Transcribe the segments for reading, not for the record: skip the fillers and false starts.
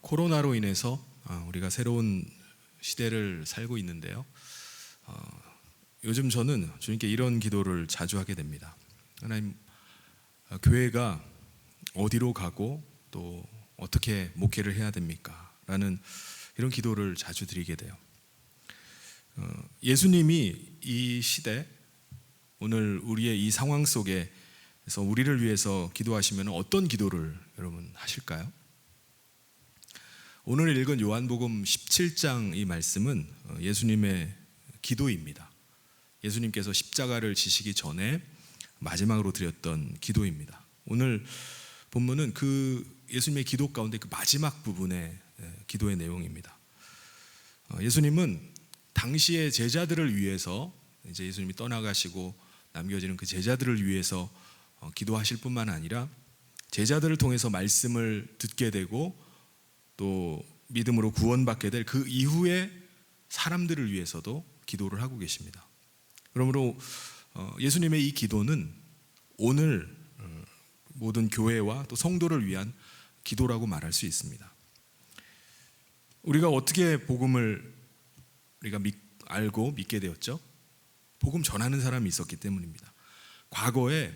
코로나로 인해서 우리가 새로운 시대를 살고 있는데요. 요즘 저는 주님께 이런 기도를 자주 하게 됩니다. 하나님, 교회가 어디로 가고 또 어떻게 목회를 해야 됩니까? 라는 이런 기도를 자주 드리게 돼요. 예수님이 이 시대, 오늘 우리의 이 상황 속에서 우리를 위해서 기도하시면 어떤 기도를 여러분 하실까요? 오늘 읽은 요한복음 17장 이 말씀은 예수님의 기도입니다. 예수님께서 십자가를 지시기 전에 마지막으로 드렸던 기도입니다. 오늘 본문은 그 예수님의 기도 가운데 그 마지막 부분의 기도의 내용입니다. 예수님은 당시의 제자들을 위해서, 이제 예수님이 떠나가시고 남겨지는 그 제자들을 위해서 기도하실 뿐만 아니라 제자들을 통해서 말씀을 듣게 되고 또 믿음으로 구원받게 될 그 이후의 사람들을 위해서도 기도를 하고 계십니다. 그러므로 예수님의 이 기도는 오늘 모든 교회와 또 성도를 위한 기도라고 말할 수 있습니다. 우리가 어떻게 복음을 우리가 알고 믿게 되었죠? 복음 전하는 사람이 있었기 때문입니다. 과거에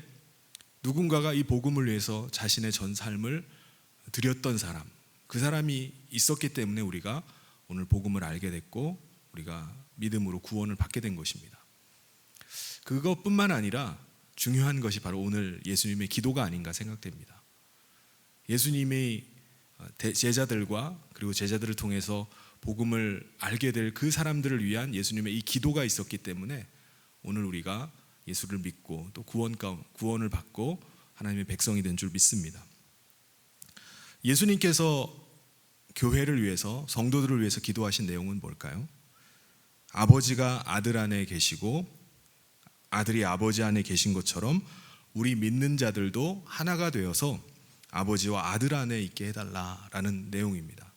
누군가가 이 복음을 위해서 자신의 전 삶을 드렸던 사람, 그 사람이 있었기 때문에 우리가 오늘 복음을 알게 됐고 우리가 믿음으로 구원을 받게 된 것입니다. 그것뿐만 아니라 중요한 것이 바로 오늘 예수님의 기도가 아닌가 생각됩니다. 예수님이 제자들과 그리고 제자들을 통해서 복음을 알게 될 그 사람들을 위한 예수님의 이 기도가 있었기 때문에 오늘 우리가 예수를 믿고 또 구원을 받고 하나님의 백성이 된 줄 믿습니다. 예수님께서 교회를 위해서, 성도들을 위해서 기도하신 내용은 뭘까요? 아버지가 아들 안에 계시고 아들이 아버지 안에 계신 것처럼 우리 믿는 자들도 하나가 되어서 아버지와 아들 안에 있게 해달라라는 내용입니다.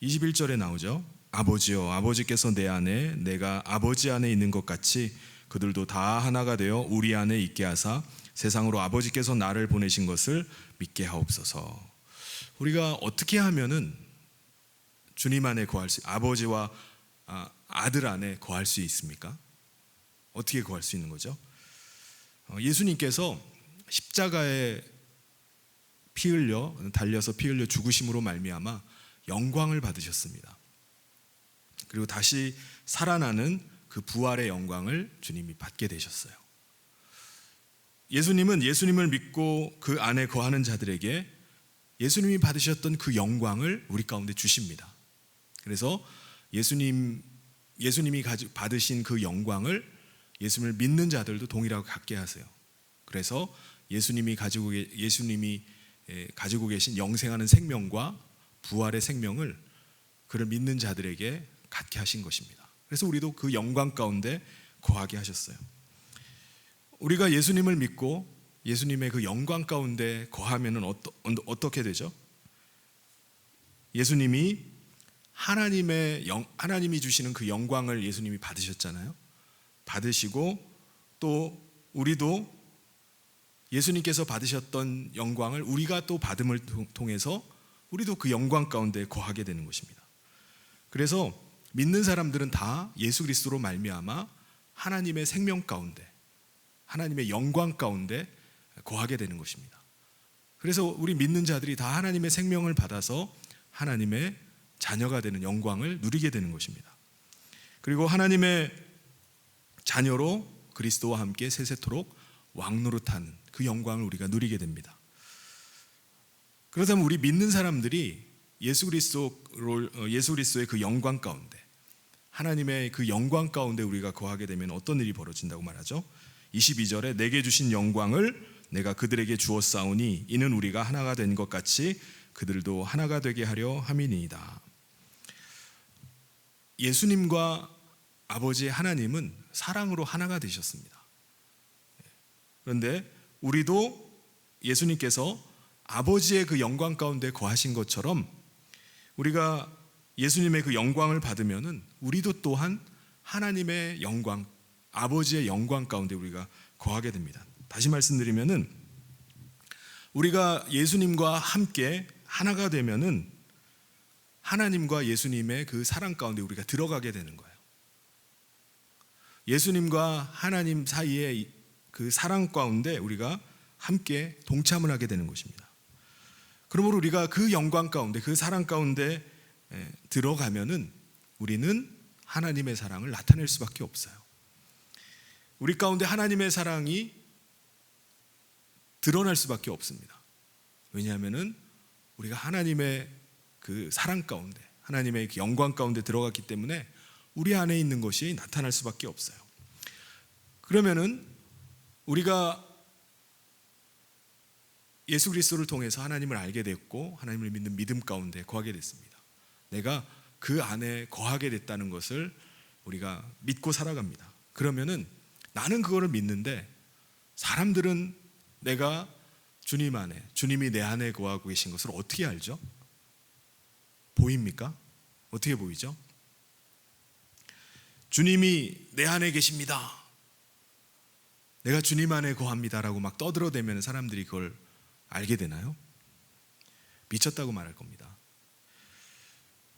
21절에 나오죠. 아버지여, 아버지께서 내 안에 내가 아버지 안에 있는 것 같이 그들도 다 하나가 되어 우리 안에 있게 하사 세상으로 아버지께서 나를 보내신 것을 믿게 하옵소서. 우리가 어떻게 하면은 주님 안에 거할 수, 아버지와 아들 안에 거할 수 있습니까? 어떻게 거할 수 있는 거죠? 예수님께서 십자가에 달려서 피 흘려 죽으심으로 말미암아 영광을 받으셨습니다. 그리고 다시 살아나는 그 부활의 영광을 주님이 받게 되셨어요. 예수님은 예수님을 믿고 그 안에 거하는 자들에게 예수님이 받으셨던 그 영광을 우리 가운데 주십니다. 그래서 예수님이 받으신 그 영광을 예수님을 믿는 자들도 동일하게 갖게 하세요. 그래서 예수님이 가지고 계신 영생하는 생명과 부활의 생명을 그를 믿는 자들에게 갖게 하신 것입니다. 그래서 우리도 그 영광 가운데 거하게 하셨어요. 우리가 예수님을 믿고 예수님의 그 영광 가운데 거하면은 어떻게 되죠? 예수님이 하나님이 주시는 그 영광을 예수님이 받으셨잖아요. 받으시고 또 우리도 예수님께서 받으셨던 영광을 우리가 또 받음을 통해서 우리도 그 영광 가운데 거하게 되는 것입니다. 그래서 믿는 사람들은 다 예수 그리스도로 말미암아 하나님의 생명 가운데, 하나님의 영광 가운데 거하게 되는 것입니다. 그래서 우리 믿는 자들이 다 하나님의 생명을 받아서 하나님의 자녀가 되는 영광을 누리게 되는 것입니다. 그리고 하나님의 자녀로 그리스도와 함께 세세토록 왕노릇하는 그 영광을 우리가 누리게 됩니다. 그렇다면 우리 믿는 사람들이 예수 그리스도의 그 영광 가운데, 하나님의 그 영광 가운데 우리가 거하게 되면 어떤 일이 벌어진다고 말하죠? 22절에 내게 주신 영광을 내가 그들에게 주었사오니 이는 우리가 하나가 된 것 같이 그들도 하나가 되게 하려 함이니이다. 예수님과 아버지 하나님은 사랑으로 하나가 되셨습니다. 그런데 우리도 예수님께서 아버지의 그 영광 가운데 거하신 것처럼 우리가 예수님의 그 영광을 받으면은 우리도 또한 하나님의 영광, 아버지의 영광 가운데 우리가 거하게 됩니다. 다시 하나님과 예수님의 그 사랑 가운데 우리가 들어가게 되는 거예요. 예수님과 하나님 사이의 그 사랑 가운데 우리가 함께 동참을 하게 되는 것입니다. 그러므로 우리가 그 영광 가운데, 그 사랑 가운데 들어가면은 우리는 하나님의 사랑을 나타낼 수밖에 없어요. 우리 가운데 하나님의 사랑이 드러날 수밖에 없습니다. 왜냐하면은 우리가 하나님의 그 사랑 가운데, 하나님의 그 영광 가운데 들어갔기 때문에 우리 안에 있는 것이 나타날 수밖에 없어요. 그러면은 우리가 예수 그리스도를 통해서 하나님을 알게 됐고 하나님을 믿는 믿음 가운데 거하게 됐습니다. 내가 그 안에 거하게 됐다는 것을 우리가 믿고 살아갑니다. 그러면은 나는 그거를 믿는데 사람들은 내가 주님 안에, 주님이 내 안에 거하고 계신 것을 어떻게 알죠? 보입니까? 어떻게 보이죠? 주님이 내 안에 계십니다, 내가 주님 안에 거합니다라고 막 떠들어대면 사람들이 그걸 알게 되나요? 미쳤다고 말할 겁니다.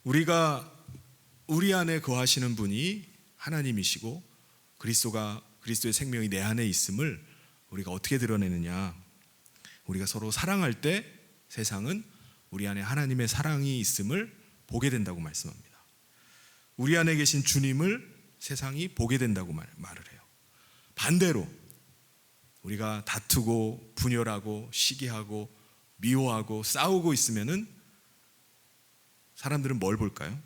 우리가 우리 안에 거하시는 분이 하나님이시고 그리스도의 생명이 내 안에 있음을 우리가 어떻게 드러내느냐? 우리가 서로 사랑할 때 세상은 우리 안에 하나님의 사랑이 있음을 보게 된다고 말씀합니다. 우리 안에 계신 주님을 세상이 보게 된다고 말을 해요. 반대로 우리가 다투고 분열하고 시기하고 미워하고 싸우고 있으면은 사람들은 뭘 볼까요?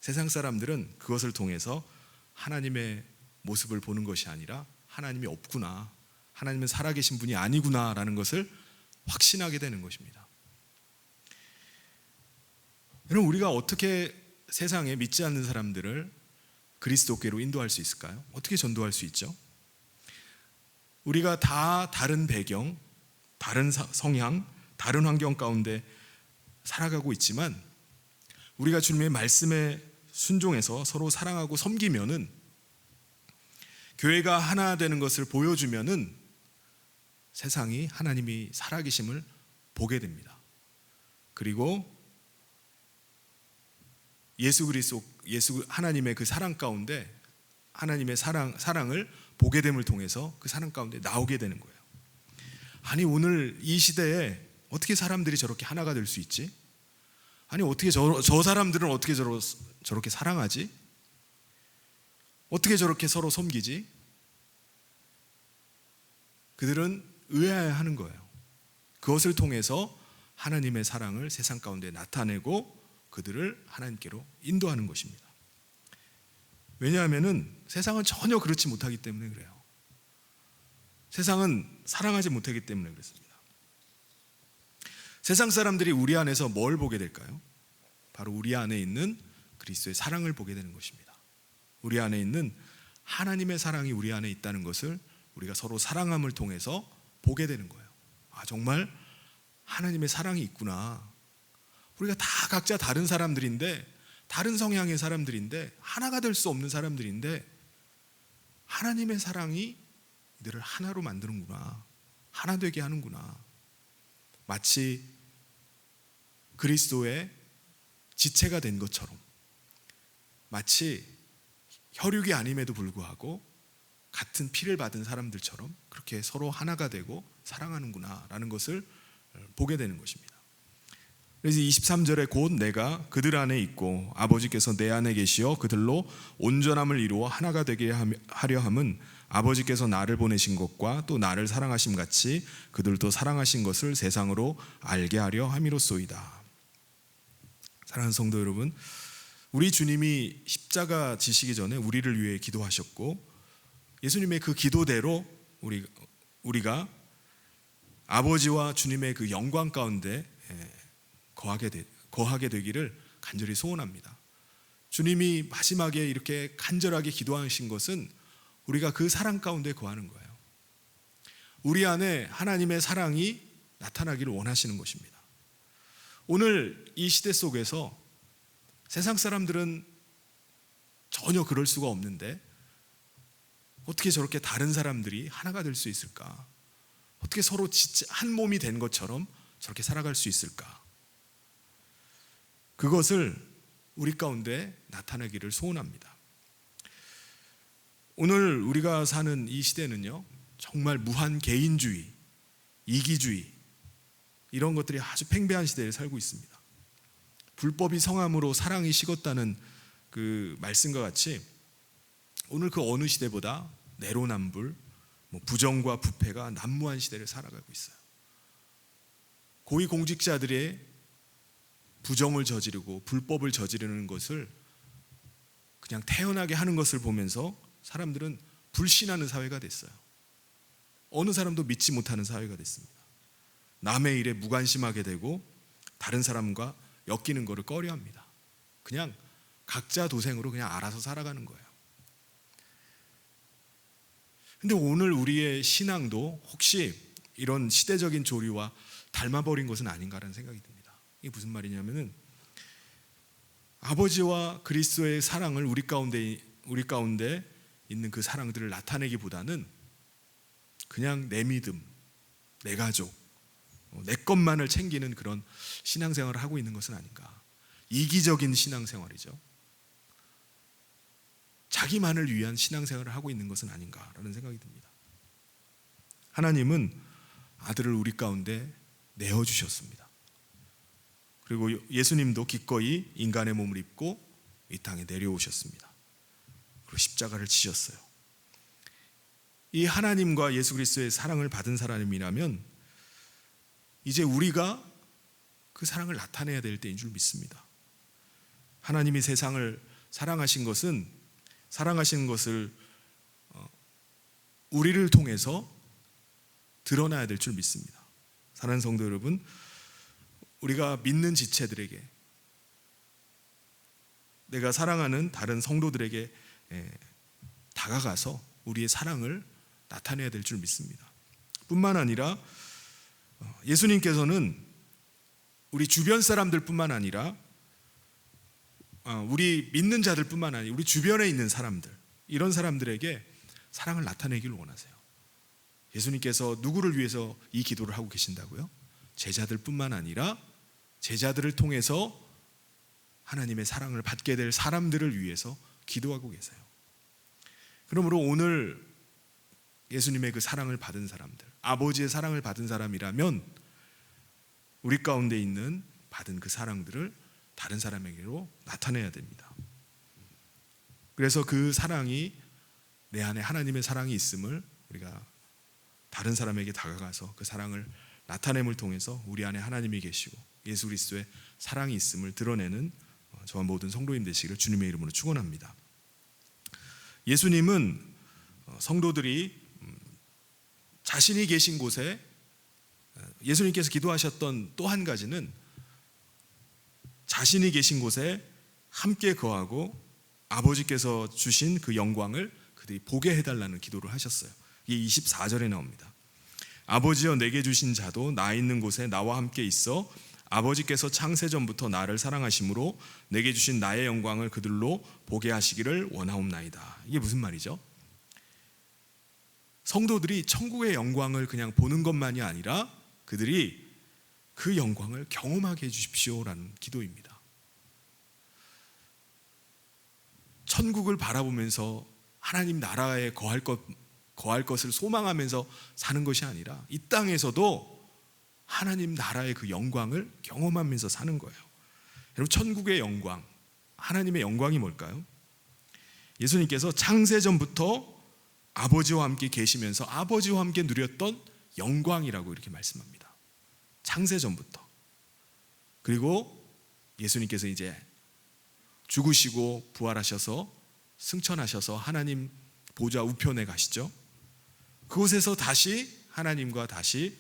세상 사람들은 그것을 통해서 하나님의 모습을 보는 것이 아니라 하나님이 없구나, 하나님은 살아계신 분이 아니구나라는 것을 확신하게 되는 것입니다. 여러분, 우리가 어떻게 세상에 믿지 않는 사람들을 그리스도께로 인도할 수 있을까요? 어떻게 전도할 수 있죠? 우리가 다 다른 배경, 다른 성향, 다른 환경 가운데 살아가고 있지만 우리가 주님의 말씀에 순종해서 서로 사랑하고 섬기면은, 교회가 하나 되는 것을 보여주면은 세상이 하나님이 살아계심을 보게 됩니다. 그리고 하나님의 그 사랑 가운데 하나님의 사랑을 보게 됨을 통해서 그 사랑 가운데 나오게 되는 거예요. 아니, 오늘 이 시대에 어떻게 사람들이 저렇게 하나가 될 수 있지? 아니, 어떻게 저 사람들은 어떻게 저렇게 사랑하지? 어떻게 저렇게 서로 섬기지? 그들은 의아해하는 거예요. 그것을 통해서 하나님의 사랑을 세상 가운데 나타내고 그들을 하나님께로 인도하는 것입니다. 왜냐하면 세상은 전혀 그렇지 못하기 때문에 그래요. 세상은 사랑하지 못하기 때문에 그렇습니다. 세상 사람들이 우리 안에서 뭘 보게 될까요? 바로 우리 안에 있는 그리스도의 사랑을 보게 되는 것입니다. 우리 안에 있는 하나님의 사랑이 우리 안에 있다는 것을 우리가 서로 사랑함을 통해서 보게 되는 거예요. 아, 정말 하나님의 사랑이 있구나. 우리가 다 각자 다른 사람들인데, 다른 성향의 사람들인데, 하나가 될 수 없는 사람들인데 하나님의 사랑이 이들을 하나로 만드는구나, 하나 되게 하는구나. 마치 그리스도의 지체가 된 것처럼, 마치 혈육이 아님에도 불구하고 같은 피를 받은 사람들처럼 그렇게 서로 하나가 되고 사랑하는구나 라는 것을 보게 되는 것입니다. 그래서 23절에 곧 내가 그들 안에 있고 아버지께서 내 안에 계시어 그들로 온전함을 이루어 하나가 되게 하려 함은 아버지께서 나를 보내신 것과 또 나를 사랑하심 같이 그들도 사랑하신 것을 세상으로 알게 하려 함이로소이다. 사랑하는 성도 여러분, 우리 주님이 십자가 지시기 전에 우리를 위해 기도하셨고, 예수님의 그 기도대로 우리가 아버지와 주님의 그 영광 가운데 거하게 되기를 간절히 소원합니다. 주님이 마지막에 이렇게 간절하게 기도하신 것은 우리가 그 사랑 가운데 거하는 거예요. 우리 안에 하나님의 사랑이 나타나기를 원하시는 것입니다. 오늘 이 시대 속에서 세상 사람들은 전혀 그럴 수가 없는데 어떻게 저렇게 다른 사람들이 하나가 될 수 있을까? 어떻게 서로 한 몸이 된 것처럼 저렇게 살아갈 수 있을까? 그것을 우리 가운데 나타내기를 소원합니다. 오늘 우리가 사는 이 시대는요, 정말 무한 개인주의, 이기주의, 이런 것들이 아주 팽배한 시대에 살고 있습니다. 불법이 성함으로 사랑이 식었다는 그 말씀과 같이 오늘 그 어느 시대보다 내로남불, 부정과 부패가 난무한 시대를 살아가고 있어요. 고위공직자들의 부정을 저지르고 불법을 저지르는 것을 그냥 태연하게 하는 것을 보면서 사람들은 불신하는 사회가 됐어요. 어느 사람도 믿지 못하는 사회가 됐습니다. 남의 일에 무관심하게 되고 다른 사람과 엮이는 것을 꺼려합니다. 그냥 각자 도생으로 그냥 알아서 살아가는 거예요. 근데 오늘 우리의 신앙도 혹시 이런 시대적인 조류와 닮아버린 것은 아닌가라는 생각이 듭니다. 이게 무슨 말이냐면은 아버지와 그리스도의 사랑을 우리 가운데 있는 그 사랑들을 나타내기보다는 그냥 내 믿음, 내 가족, 내 것만을 챙기는 그런 신앙생활을 하고 있는 것은 아닌가. 이기적인 신앙생활이죠. 자기만을 위한 신앙생활을 하고 있는 것은 아닌가라는 생각이 듭니다. 하나님은 아들을 우리 가운데 내어주셨습니다. 그리고 예수님도 기꺼이 인간의 몸을 입고 이 땅에 내려오셨습니다. 그리고 십자가를 지셨어요. 이 하나님과 예수 그리스도의 사랑을 받은 사람이라면 이제 우리가 그 사랑을 나타내야 될 때인 줄 믿습니다. 하나님이 세상을 사랑하신 것을 우리를 통해서 드러나야 될 줄 믿습니다. 사랑하는 성도 여러분, 우리가 믿는 지체들에게, 내가 사랑하는 다른 성도들에게 다가가서 우리의 사랑을 나타내야 될 줄 믿습니다. 뿐만 아니라 예수님께서는 우리 주변 사람들 뿐만 아니라 우리 믿는 자들 뿐만 아니라 우리 주변에 있는 사람들, 이런 사람들에게 사랑을 나타내기를 원하세요. 예수님께서 누구를 위해서 이 기도를 하고 계신다고요? 제자들 뿐만 아니라 제자들을 통해서 하나님의 사랑을 받게 될 사람들을 위해서 기도하고 계세요. 그러므로 오늘 예수님의 그 사랑을 받은 사람들, 아버지의 사랑을 받은 사람이라면 우리 가운데 있는 받은 그 사랑들을 다른 사람에게로 나타내야 됩니다. 그래서 그 사랑이, 내 안에 하나님의 사랑이 있음을 우리가 다른 사람에게 다가가서 그 사랑을 나타냄을 통해서 우리 안에 하나님이 계시고 예수 그리스도의 사랑이 있음을 드러내는 저와 모든 성도님 되시기를 주님의 이름으로 축원합니다. 예수님은 성도들이 자신이 계신 곳에, 예수님께서 기도하셨던 또 한 가지는 자신이 계신 곳에 함께 거하고 아버지께서 주신 그 영광을 그들이 보게 해달라는 기도를 하셨어요. 이게 24절에 나옵니다. 아버지여, 내게 주신 자도 나 있는 곳에 나와 함께 있어 아버지께서 창세전부터 나를 사랑하심으로 내게 주신 나의 영광을 그들로 보게 하시기를 원하옵나이다. 이게 무슨 말이죠? 성도들이 천국의 영광을 그냥 보는 것만이 아니라 그들이 그 영광을 경험하게 해주십시오라는 기도입니다. 천국을 바라보면서 하나님 나라에 거할 것을 소망하면서 사는 것이 아니라 이 땅에서도 하나님 나라의 그 영광을 경험하면서 사는 거예요. 여러분, 천국의 영광, 하나님의 영광이 뭘까요? 예수님께서 창세전부터 아버지와 함께 계시면서 아버지와 함께 누렸던 영광이라고 이렇게 말씀합니다. 창세전부터. 그리고 예수님께서 이제 죽으시고 부활하셔서 승천하셔서 하나님 보좌 우편에 가시죠. 그곳에서 다시 하나님과 다시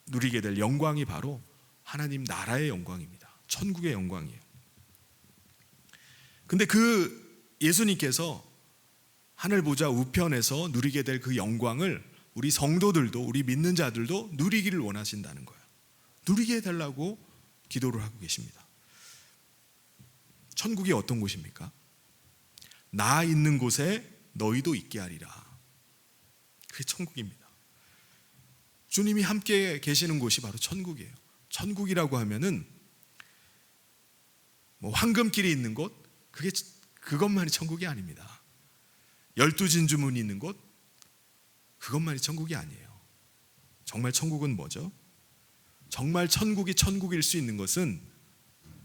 누리게 될 영광이 바로 하나님 나라의 영광입니다. 천국의 영광이에요. 근데 그 예수님께서 하늘 보좌 우편에서 누리게 될 그 영광을 우리 성도들도, 우리 믿는 자들도 누리기를 원하신다는 거예요. 누리게 해달라고 기도를 하고 계십니다. 천국이 어떤 곳입니까? 나 있는 곳에 너희도 있게 하리라. 그게 천국입니다. 주님이 함께 계시는 곳이 바로 천국이에요. 천국이라고 하면은 뭐 황금길이 있는 곳, 그것만이 천국이 아닙니다. 12진주문이 있는 곳, 그것만이 천국이 아니에요. 정말 천국은 뭐죠? 정말 천국이 천국일 수 있는 것은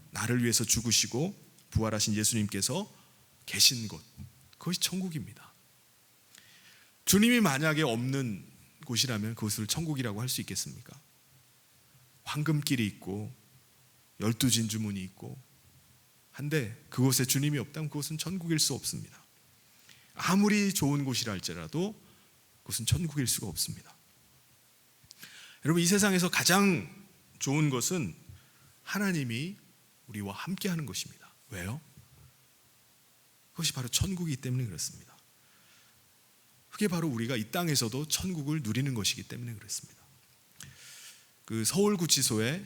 나를 위해서 죽으시고 부활하신 예수님께서 계신 곳, 그것이 천국입니다. 주님이 만약에 없는 곳이라면 그것을 천국이라고 할 수 있겠습니까? 황금길이 있고 12진주문이 있고 한데 그곳에 주님이 없다면 그곳은 천국일 수 없습니다. 아무리 좋은 곳이라 할지라도 그것은 천국일 수가 없습니다. 여러분, 이 세상에서 가장 좋은 것은 하나님이 우리와 함께하는 것입니다. 왜요? 그것이 바로 천국이기 때문에 그렇습니다. 그게 바로 우리가 이 땅에서도 천국을 누리는 것이기 때문에 그렇습니다. 그 서울구치소에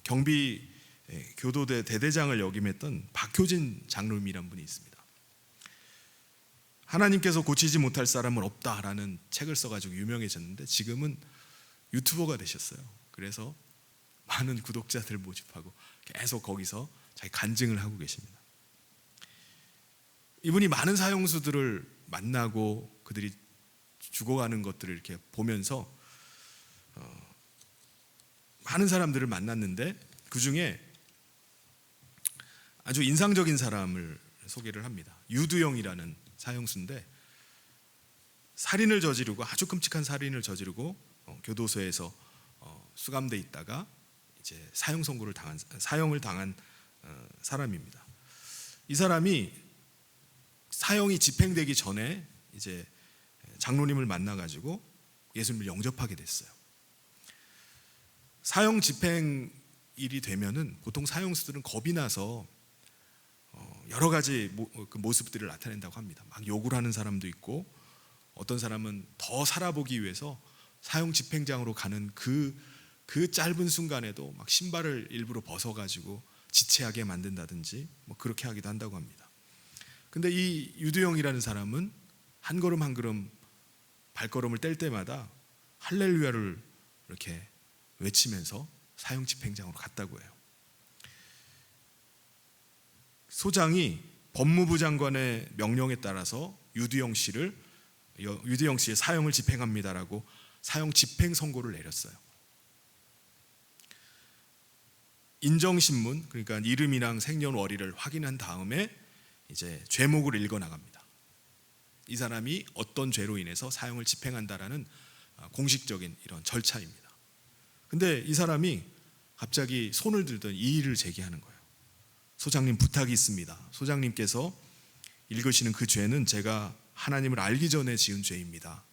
경비 교도대 대대장을 역임했던 박효진 장로님이란 분이 있습니다. 하나님께서 고치지 못할 사람은 없다라는 책을 써가지고 유명해졌는데 지금은 유튜버가 되셨어요. 그래서 많은 구독자들을 모집하고 계속 거기서 자기 간증을 하고 계십니다. 이분이 많은 사형수들을 만나고 그들이 죽어가는 것들을 이렇게 보면서 많은 사람들을 만났는데 그 중에 아주 인상적인 사람을 소개를 합니다. 유두영이라는 사형수인데 살인을 저지르고 아주 끔찍한 살인을 저지르고 교도소에서 수감돼 있다가 이제 사형을 당한 사람입니다. 이 사람이 사형이 집행되기 전에 이제 장로님을 만나가지고 예수님을 영접하게 됐어요. 사형 집행일이 되면은 보통 사형수들은 겁이 나서 여러 가지 그 모습들을 나타낸다고 합니다. 막 욕을 하는 사람도 있고 어떤 사람은 더 살아보기 위해서 사형 집행장으로 가는 그 짧은 순간에도 막 신발을 일부러 벗어가지고 지체하게 만든다든지 뭐 그렇게 하기도 한다고 합니다. 근데 이 유두영이라는 사람은 한 걸음 한 걸음 발걸음을 뗄 때마다 할렐루야를 이렇게 외치면서 사형 집행장으로 갔다고 해요. 소장이 법무부 장관의 명령에 따라서 유두영 씨의 사형을 집행합니다라고 사형 집행 선고를 내렸어요. 인정신문, 그러니까 이름이랑 생년월일을 확인한 다음에 이제 죄목을 읽어 나갑니다. 이 사람이 어떤 죄로 인해서 사형을 집행한다라는 공식적인 이런 절차입니다. 근데 이 사람이 갑자기 손을 들더니 이의를 제기하는 거예요. 소장님, 부탁이 있습니다. 소장님께서 읽으시는 그 죄는 제가 하나님을 알기 전에 지은 죄입니다.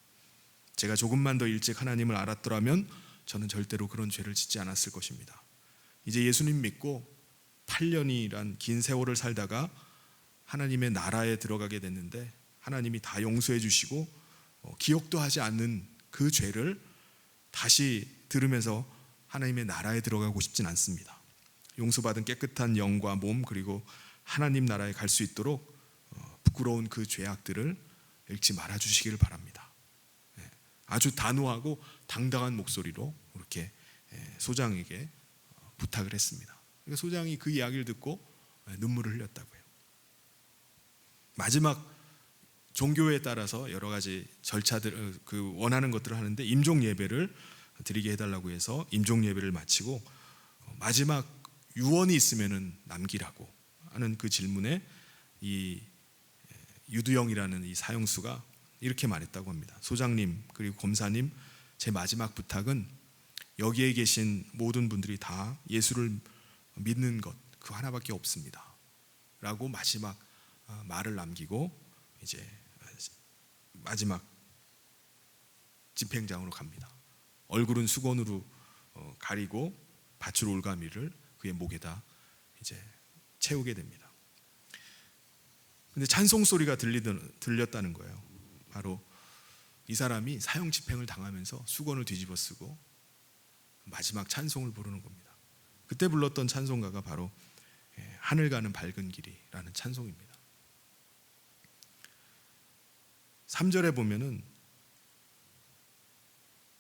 제가 조금만 더 일찍 하나님을 알았더라면 저는 절대로 그런 죄를 짓지 않았을 것입니다. 이제 예수님 믿고 8년이란 긴 세월을 살다가 하나님의 나라에 들어가게 됐는데 하나님이 다 용서해 주시고 기억도 하지 않는 그 죄를 다시 들으면서 하나님의 나라에 들어가고 싶진 않습니다. 용서받은 깨끗한 영과 몸 그리고 하나님 나라에 갈 수 있도록 부끄러운 그 죄악들을 읽지 말아 주시기를 바랍니다. 아주 단호하고 당당한 목소리로 이렇게 소장에게 부탁을 했습니다. 그러니까 소장이 그 이야기를 듣고 눈물을 흘렸다고 해요. 마지막 종교에 따라서 여러 가지 절차들, 그 원하는 것들을 하는데 임종 예배를 드리게 해달라고 해서 임종 예배를 마치고 마지막 유언이 있으면은 남기라고 하는 그 질문에 이 유두영이라는 이 사형수가 이렇게 말했다고 합니다. 소장님 그리고 검사님, 제 마지막 부탁은 여기에 계신 모든 분들이 다 예수를 믿는 것 그 하나밖에 없습니다 라고 마지막 말을 남기고 이제 마지막 집행장으로 갑니다. 얼굴은 수건으로 가리고 밧줄 올가미를 그의 목에다 이제 채우게 됩니다. 근데 찬송 소리가 들렸다는 거예요. 바로 이 사람이 사형 집행을 당하면서 수건을 뒤집어 쓰고 마지막 찬송을 부르는 겁니다. 그때 불렀던 찬송가가 바로 하늘 가는 밝은 길이라는 찬송입니다. 3절에 보면은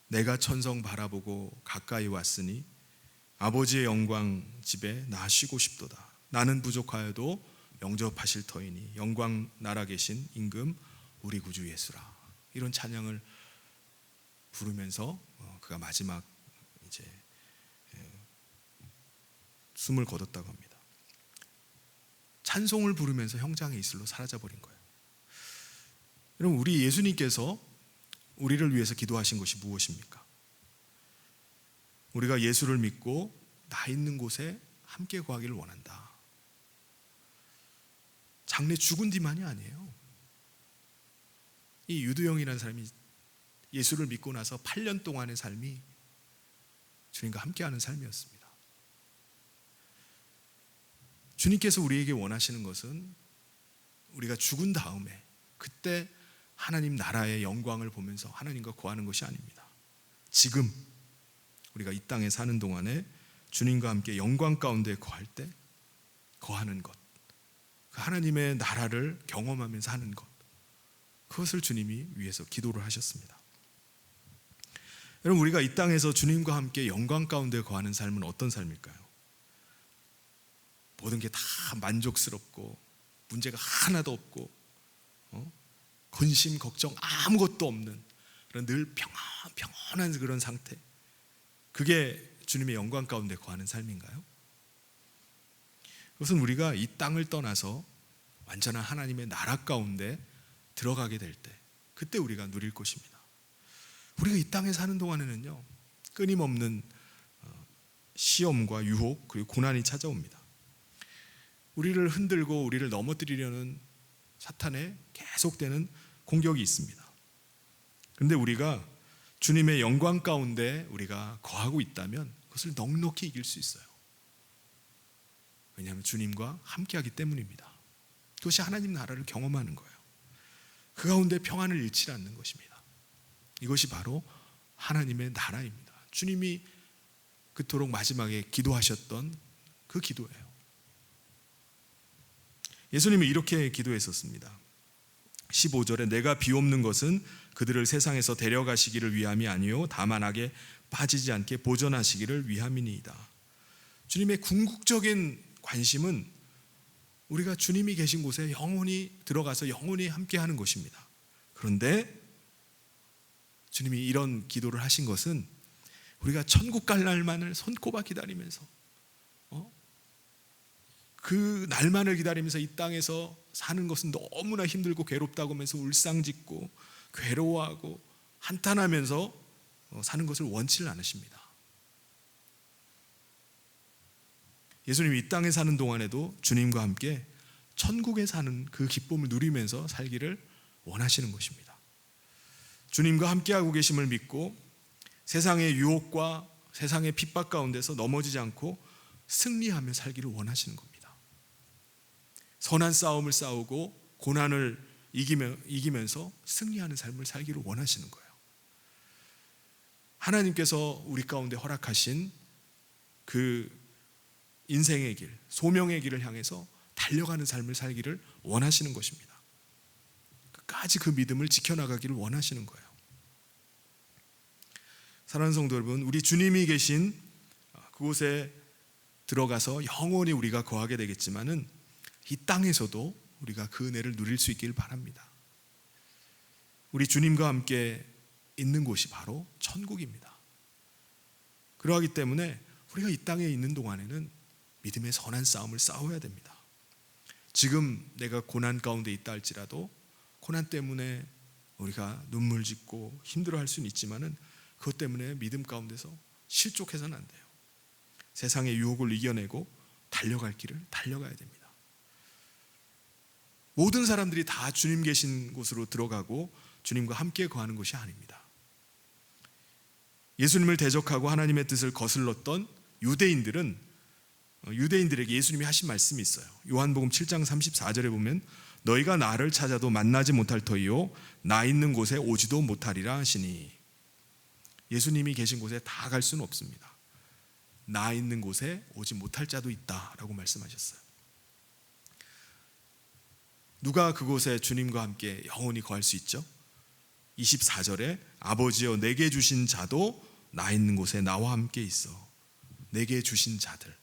내가 천성 바라보고 가까이 왔으니 아버지의 영광 집에 나 쉬고 싶도다. 나는 부족하여도 영접하실 터이니 영광 나라 계신 임금 우리 구주 예수라. 이런 찬양을 부르면서 그가 마지막 이제 숨을 거뒀다고 합니다. 찬송을 부르면서 형장의 이슬로 사라져 버린 거예요. 여러분, 우리 예수님께서 우리를 위해서 기도하신 것이 무엇입니까? 우리가 예수를 믿고 나 있는 곳에 함께 거하기를 원한다. 장래 죽은 뒤만이 아니에요. 이 유두영이라는 사람이 예수를 믿고 나서 8년 동안의 삶이 주님과 함께하는 삶이었습니다. 주님께서 우리에게 원하시는 것은 우리가 죽은 다음에 그때 하나님 나라의 영광을 보면서 하나님과 거하는 것이 아닙니다. 지금 우리가 이 땅에 사는 동안에 주님과 함께 영광 가운데 거할 때 거하는 것, 그 하나님의 나라를 경험하면서 하는 것, 그것을 주님이 위해서 기도를 하셨습니다. 여러분, 우리가 이 땅에서 주님과 함께 영광 가운데 거하는 삶은 어떤 삶일까요? 모든 게 다 만족스럽고 문제가 하나도 없고 근심, 걱정 아무것도 없는 그런 늘 평안한 그런 상태, 그게 주님의 영광 가운데 거하는 삶인가요? 그것은 우리가 이 땅을 떠나서 완전한 하나님의 나라 가운데 들어가게 될 때, 그때 우리가 누릴 것입니다. 우리가 이 땅에 사는 동안에는요, 끊임없는 시험과 유혹 그리고 고난이 찾아옵니다. 우리를 흔들고 우리를 넘어뜨리려는 사탄의 계속되는 공격이 있습니다. 그런데 우리가 주님의 영광 가운데 우리가 거하고 있다면 그것을 넉넉히 이길 수 있어요. 왜냐하면 주님과 함께하기 때문입니다. 그것이 하나님 나라를 경험하는 거예요. 그 가운데 평안을 잃지 않는 것입니다. 이것이 바로 하나님의 나라입니다. 주님이 그토록 마지막에 기도하셨던 그 기도예요. 예수님이 이렇게 기도했었습니다. 15절에 내가 비옵는 것은 그들을 세상에서 데려가시기를 위함이 아니요 다만 악에 빠지지 않게 보존하시기를 위함이니이다. 주님의 궁극적인 관심은 우리가 주님이 계신 곳에 영원히 들어가서 영원히 함께하는 것입니다. 그런데 주님이 이런 기도를 하신 것은 우리가 천국 갈 날만을 손꼽아 기다리면서 그 날만을 기다리면서 이 땅에서 사는 것은 너무나 힘들고 괴롭다고 하면서 울상짓고 괴로워하고 한탄하면서 사는 것을 원치를 않으십니다. 예수님이 이 땅에 사는 동안에도 주님과 함께 천국에 사는 그 기쁨을 누리면서 살기를 원하시는 것입니다. 주님과 함께하고 계심을 믿고 세상의 유혹과 세상의 핍박 가운데서 넘어지지 않고 승리하며 살기를 원하시는 겁니다. 선한 싸움을 싸우고 고난을 이기면서 승리하는 삶을 살기를 원하시는 거예요. 하나님께서 우리 가운데 허락하신 그 인생의 길, 소명의 길을 향해서 달려가는 삶을 살기를 원하시는 것입니다. 끝까지 그 믿음을 지켜나가기를 원하시는 거예요. 사랑하는 성도 여러분, 우리 주님이 계신 그곳에 들어가서 영원히 우리가 거하게 되겠지만은 이 땅에서도 우리가 그 은혜를 누릴 수 있기를 바랍니다. 우리 주님과 함께 있는 곳이 바로 천국입니다. 그러하기 때문에 우리가 이 땅에 있는 동안에는 믿음의 선한 싸움을 싸워야 됩니다. 지금 내가 고난 가운데 있다 할지라도 고난 때문에 우리가 눈물 짓고 힘들어할 수는 있지만은 그것 때문에 믿음 가운데서 실족해서는 안 돼요. 세상의 유혹을 이겨내고 달려갈 길을 달려가야 됩니다. 모든 사람들이 다 주님 계신 곳으로 들어가고 주님과 함께 거하는 것이 아닙니다. 예수님을 대적하고 하나님의 뜻을 거슬렀던 유대인들에게 예수님이 하신 말씀이 있어요. 요한복음 7장 34절에 보면 너희가 나를 찾아도 만나지 못할 터이요 나 있는 곳에 오지도 못하리라 하시니, 예수님이 계신 곳에 다 갈 수는 없습니다. 나 있는 곳에 오지 못할 자도 있다라고 말씀하셨어요. 누가 그곳에 주님과 함께 영원히 거할 수 있죠? 24절에 아버지여 내게 주신 자도 나 있는 곳에 나와 함께 있어. 내게 주신 자들,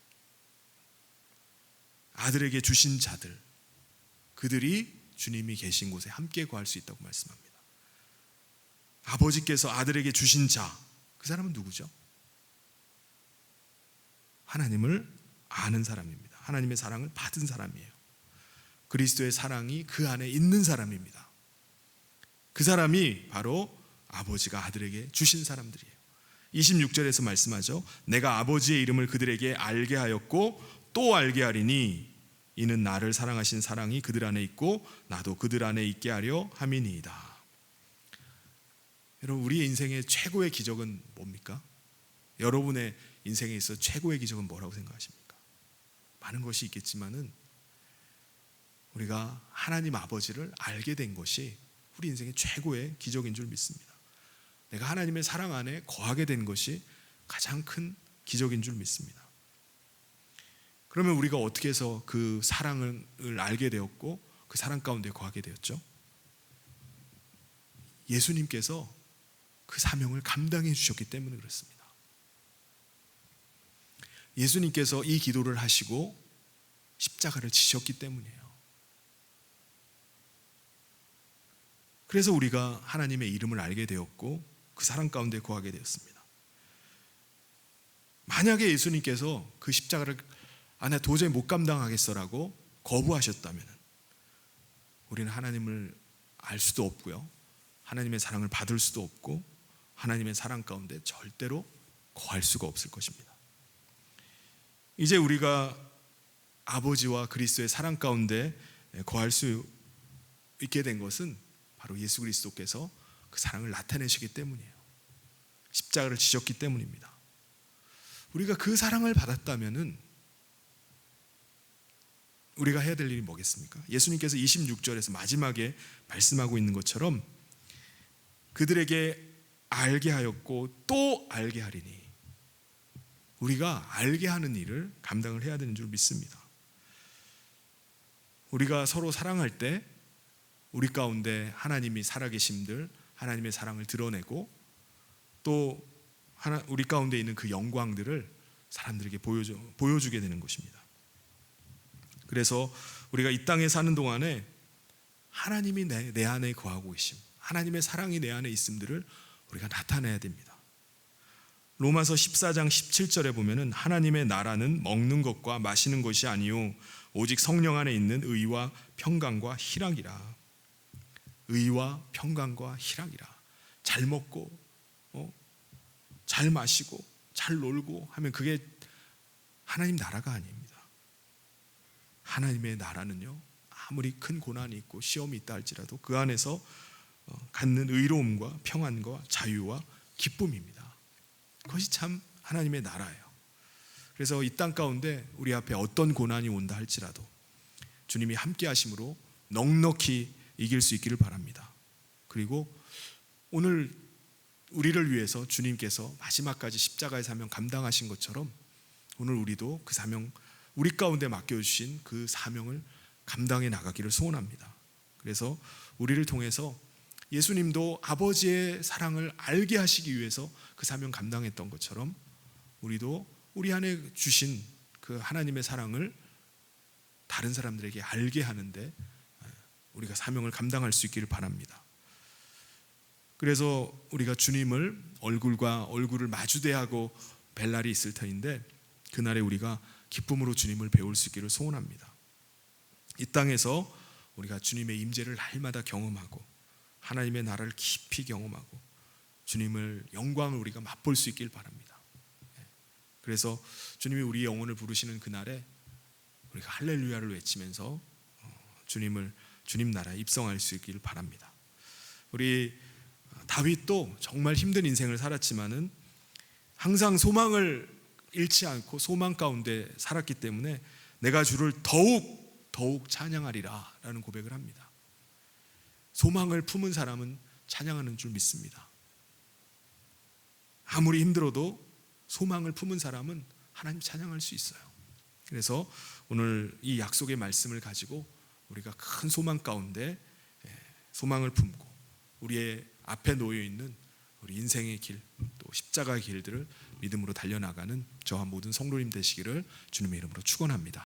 아들에게 주신 자들, 그들이 주님이 계신 곳에 함께 거할 수 있다고 말씀합니다. 아버지께서 아들에게 주신 자, 그 사람은 누구죠? 하나님을 아는 사람입니다. 하나님의 사랑을 받은 사람이에요. 그리스도의 사랑이 그 안에 있는 사람입니다. 그 사람이 바로 아버지가 아들에게 주신 사람들이에요. 26절에서 말씀하죠. 내가 아버지의 이름을 그들에게 알게 하였고 또 알게 하리니 이는 나를 사랑하신 사랑이 그들 안에 있고 나도 그들 안에 있게 하려 함이니이다. 여러분, 우리의 인생의 최고의 기적은 뭡니까? 여러분의 인생에 있어 최고의 기적은 뭐라고 생각하십니까? 많은 것이 있겠지만은 우리가 하나님 아버지를 알게 된 것이 우리 인생의 최고의 기적인 줄 믿습니다. 내가 하나님의 사랑 안에 거하게 된 것이 가장 큰 기적인 줄 믿습니다. 그러면 우리가 어떻게 해서 그 사랑을 알게 되었고 그 사랑 가운데 거하게 되었죠? 예수님께서 그 사명을 감당해 주셨기 때문에 그렇습니다. 예수님께서 이 기도를 하시고 십자가를 지셨기 때문이에요. 그래서 우리가 하나님의 이름을 알게 되었고 그 사랑 가운데 거하게 되었습니다. 만약에 예수님께서 그 십자가를 나 도저히 못 감당하겠어라고 거부하셨다면 우리는 하나님을 알 수도 없고요, 하나님의 사랑을 받을 수도 없고 하나님의 사랑 가운데 절대로 거할 수가 없을 것입니다. 이제 우리가 아버지와 그리스도의 사랑 가운데 거할 수 있게 된 것은 바로 예수 그리스도께서 그 사랑을 나타내시기 때문이에요. 십자가를 지셨기 때문입니다. 우리가 그 사랑을 받았다면은 우리가 해야 될 일이 뭐겠습니까? 예수님께서 26절에서 마지막에 말씀하고 있는 것처럼 그들에게 알게 하였고 또 알게 하리니, 우리가 알게 하는 일을 감당을 해야 되는 줄 믿습니다. 우리가 서로 사랑할 때 우리 가운데 하나님이 살아계심들, 하나님의 사랑을 드러내고 또 우리 가운데 있는 그 영광들을 사람들에게 보여주게 되는 것입니다. 그래서 우리가 이 땅에 사는 동안에 하나님이 내 안에 거하고 계심, 하나님의 사랑이 내 안에 있음들을 우리가 나타내야 됩니다. 로마서 14장 17절에 보면은 하나님의 나라는 먹는 것과 마시는 것이 아니요 오직 성령 안에 있는 의와 평강과 희락이라. 의와 평강과 희락이라. 잘 먹고 잘 마시고 잘 놀고 하면 그게 하나님 나라가 아닙니다. 하나님의 나라는요, 아무리 큰 고난이 있고 시험이 있다 할지라도 그 안에서 갖는 의로움과 평안과 자유와 기쁨입니다. 그것이 참 하나님의 나라예요. 그래서 이 땅 가운데 우리 앞에 어떤 고난이 온다 할지라도 주님이 함께 하심으로 넉넉히 이길 수 있기를 바랍니다. 그리고 오늘 우리를 위해서 주님께서 마지막까지 십자가의 사명 감당하신 것처럼 오늘 우리도 그 사명, 우리 가운데 맡겨주신 그 사명을 감당해 나가기를 소원합니다. 그래서 우리를 통해서 예수님도 아버지의 사랑을 알게 하시기 위해서 그 사명 감당했던 것처럼 우리도 우리 안에 주신 그 하나님의 사랑을 다른 사람들에게 알게 하는데 우리가 사명을 감당할 수 있기를 바랍니다. 그래서 우리가 주님을 얼굴과 얼굴을 마주대하고 뵐 날이 있을 터인데 그날에 우리가 기쁨으로 주님을 배울 수 있기를 소원합니다. 이 땅에서 우리가 주님의 임재를 날마다 경험하고 하나님의 나라를 깊이 경험하고 주님을 영광을 우리가 맛볼 수 있길 바랍니다. 그래서 주님이 우리의 영혼을 부르시는 그날에 우리가 할렐루야를 외치면서 주님 나라에 입성할 수 있기를 바랍니다. 우리 다윗도 정말 힘든 인생을 살았지만은 항상 소망을 잃지 않고 소망 가운데 살았기 때문에 내가 주를 더욱 찬양하리라 라는 고백을 합니다. 소망을 품은 사람은 찬양하는 줄 믿습니다. 아무리 힘들어도 소망을 품은 사람은 하나님 찬양할 수 있어요. 그래서 오늘 이 약속의 말씀을 가지고 우리가 큰 소망 가운데 소망을 품고 우리의 앞에 놓여 있는 우리 인생의 길, 또 십자가의 길들을 믿음으로 달려나가는 저와 모든 성도님 되시기를 주님의 이름으로 축원합니다.